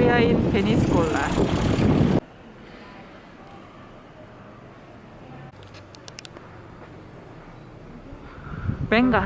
We are in Peñiscola. Venga.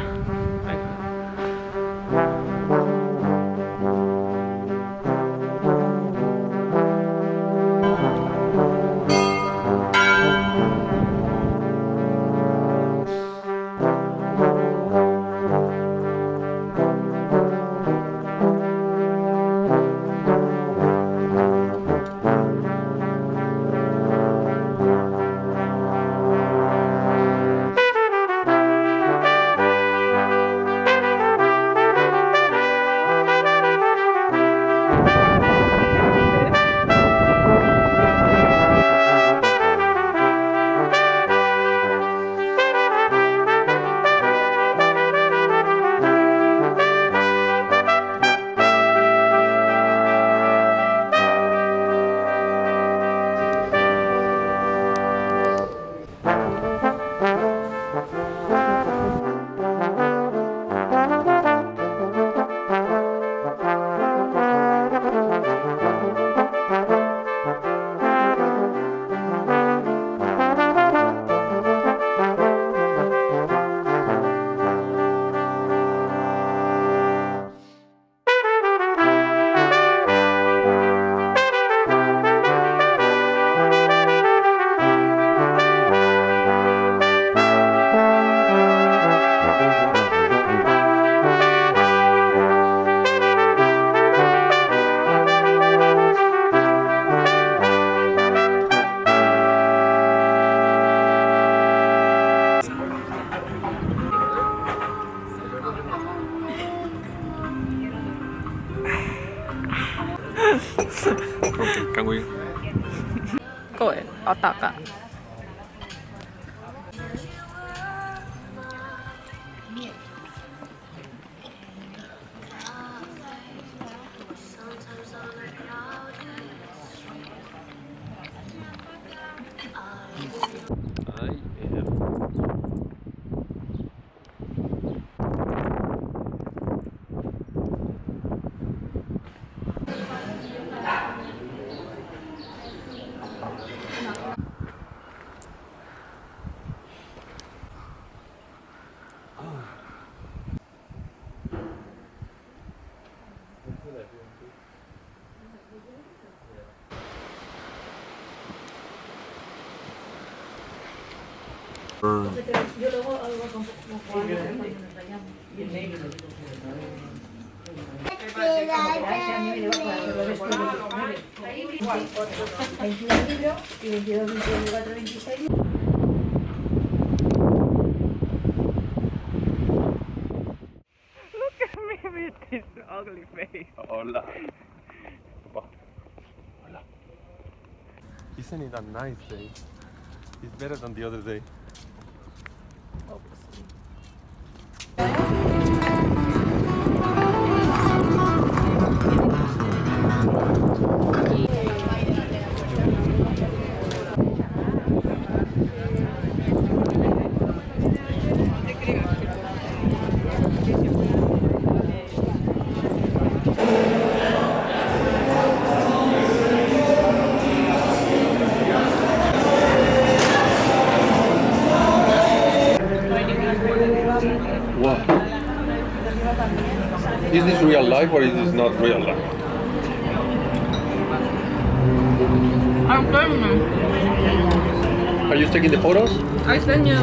Càng Nguyên. Cội ở tạc ạ. Look at me with this ugly face. Hola. Hola. Isn't it a nice day? It's better than the other day. Obviously. What? Is this real life or is this not real life? I'm filming. Are you taking the photos? I send you.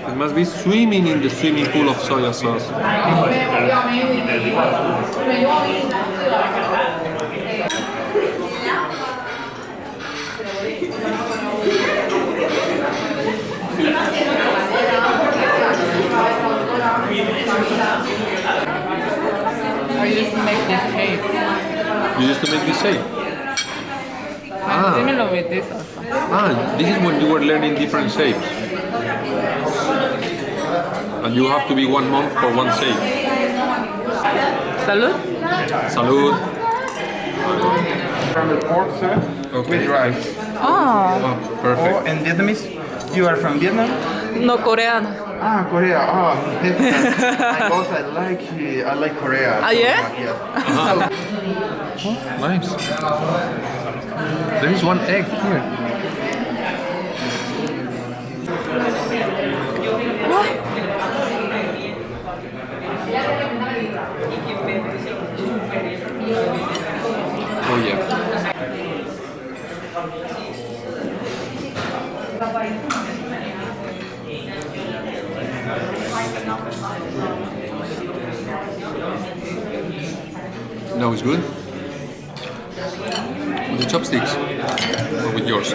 It must be swimming in the swimming pool of soy sauce. I used to make this shape. You used to make this shape? Similar with this also. This is when you were learning different shapes. And you have to be 1 month for one shape. Salud. Salud. From the pork, sir, with rice. Oh, Oh, perfect. Oh, and Vietnamese? You are from Vietnam? no coreano. Korea. Because I like Korea. Ah, yeah? Nice. There is one egg here. Oh yeah. No, it's good. With the chopsticks or with yours?